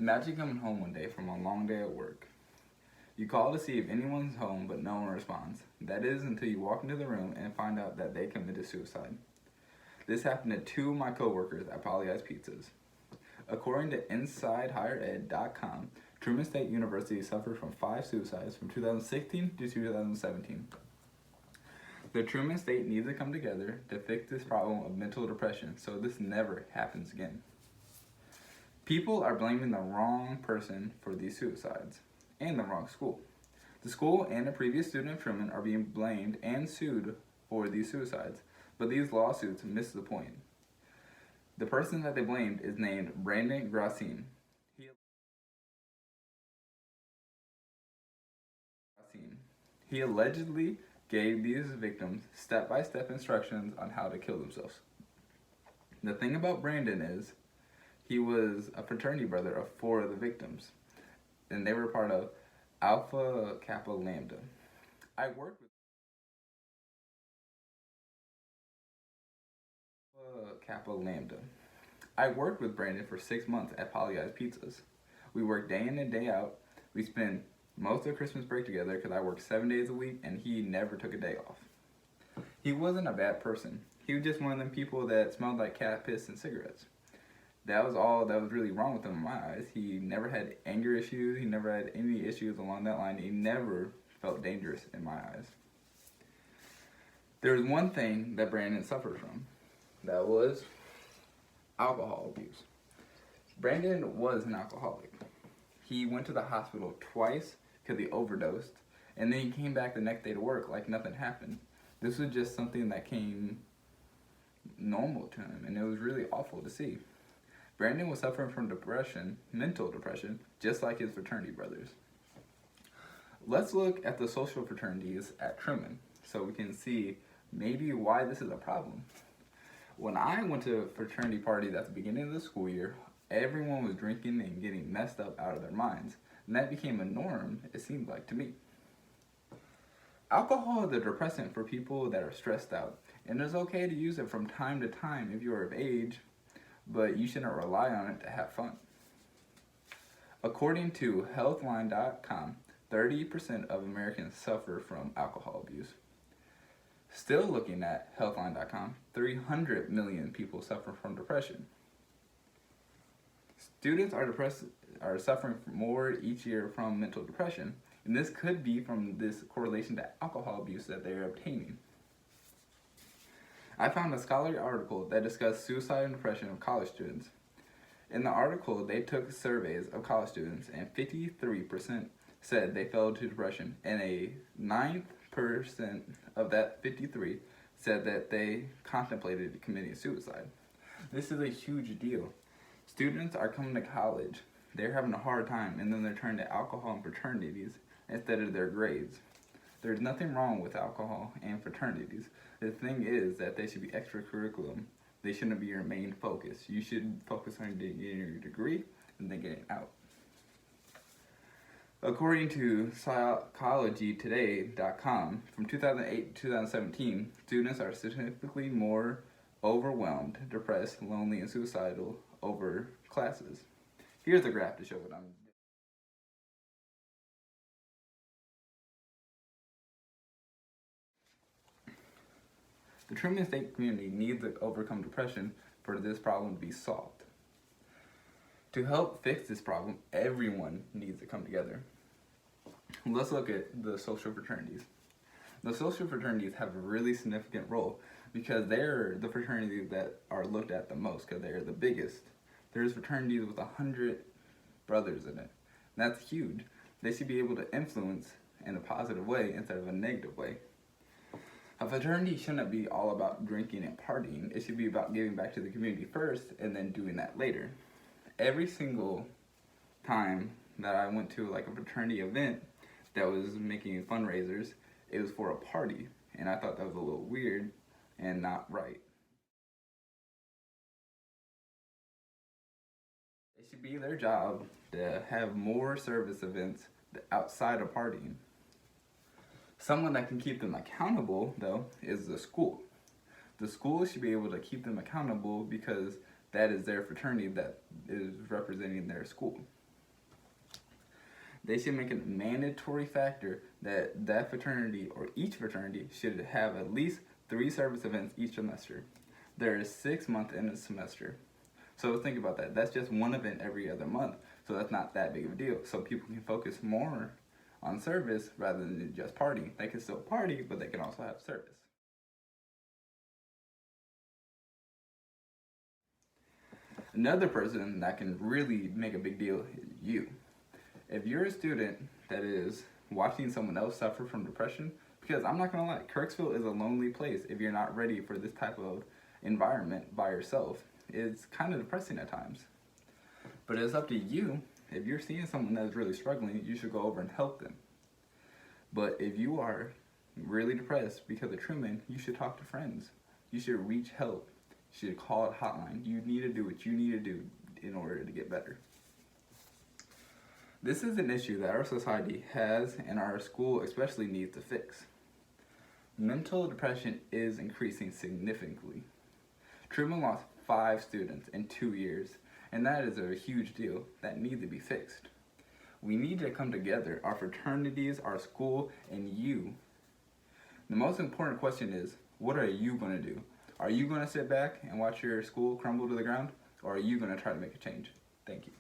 Imagine coming home one day from a long day at work. You call to see if anyone's home, but no one responds. That is until you walk into the room and find out that they committed suicide. This happened to two of my coworkers at Pollyeyes Pizzas. According to InsideHigherEd.com, Truman State University suffered from 5 suicides from 2016 to 2017. The Truman State needs to come together to fix this problem of mental depression so this never happens again. People are blaming the wrong person for these suicides and the wrong school. The school and a previous student of Truman are being blamed and sued for these suicides, but these lawsuits miss the point. The person that they blamed is named Brandon Gracine. He allegedly gave these victims step-by-step instructions on how to kill themselves. The thing about Brandon is, he was a fraternity brother of 4 of the victims, and they were part of Alpha Kappa Lambda. I worked with Alpha Kappa Lambda. I worked with Brandon for 6 months at Pollyeyes Pizzas. We worked day in and day out. We spent most of Christmas break together because I worked 7 days a week and he never took a day off. He wasn't a bad person. He was just one of them people that smelled like cat piss and cigarettes. That was all that was really wrong with him in my eyes. He never had anger issues. He never had any issues along that line. He never felt dangerous in my eyes. There was one thing that Brandon suffered from. That was alcohol abuse. Brandon was an alcoholic. He went to the hospital twice because he overdosed, and then he came back the next day to work like nothing happened. This was just something that came normal to him, and it was really awful to see. Brandon was suffering from depression, mental depression, just like his fraternity brothers. Let's look at the social fraternities at Truman so we can see maybe why this is a problem. When I went to fraternity parties at the beginning of the school year, everyone was drinking and getting messed up out of their minds, and that became a norm, it seemed like to me. Alcohol is a depressant for people that are stressed out, and it's okay to use it from time to time if you are of age, but you shouldn't rely on it to have fun. According to Healthline.com, 30% of Americans suffer from alcohol abuse. Still looking at Healthline.com, 300 million people suffer from depression. Students are suffering more each year from mental depression, and this could be from this correlation to alcohol abuse that they're obtaining. I found a scholarly article that discussed suicide and depression of college students. In the article, they took surveys of college students, and 53% said they fell into depression, and a 9% of that 53 said that they contemplated committing suicide. This is a huge deal. Students are coming to college, they're having a hard time, and then they're turning to alcohol and fraternities instead of their grades. There's nothing wrong with alcohol and fraternities. The thing is that they should be extracurricular. They shouldn't be your main focus. You should focus on getting your degree and then getting out. According to PsychologyToday.com, from 2008 to 2017, students are significantly more overwhelmed, depressed, lonely, and suicidal over classes. Here's a graph to show what I'm doing. The Truman State community needs to overcome depression for this problem to be solved. To help fix this problem, everyone needs to come together. Let's look at the social fraternities. The social fraternities have a really significant role because they're the fraternities that are looked at the most because they're the biggest. There's fraternities with 100 brothers in it. That's huge. They should be able to influence in a positive way instead of a negative way. A fraternity shouldn't be all about drinking and partying. It should be about giving back to the community first and then doing that later. Every single time that I went to like a fraternity event that was making fundraisers, it was for a party, and I thought that was a little weird and not right. It should be their job to have more service events outside of partying. Someone that can keep them accountable, though, is the school. The school should be able to keep them accountable because that is their fraternity that is representing their school. They should make it a mandatory factor that that fraternity or each fraternity should have at least 3 service events each semester. There is 6 months in a semester. So think about that. That's just one event every other month. So that's not that big of a deal. So people can focus more on service rather than just partying. They can still party, but they can also have service. Another person that can really make a big deal is you. If you're a student that is watching someone else suffer from depression, because I'm not gonna lie, Kirksville is a lonely place if you're not ready for this type of environment by yourself. It's kind of depressing at times. But it's up to you. If you're seeing someone that's really struggling, you should go over and help them. But if you are really depressed because of Truman, you should talk to friends. You should reach help. You should call a hotline. You need to do what you need to do in order to get better. This is an issue that our society has and our school especially needs to fix. Mental depression is increasing significantly. Truman lost 5 students in 2 years, and that is a huge deal that needs to be fixed. We need to come together, our fraternities, our school, and you. The most important question is, what are you going to do? Are you going to sit back and watch your school crumble to the ground, or are you going to try to make a change? Thank you.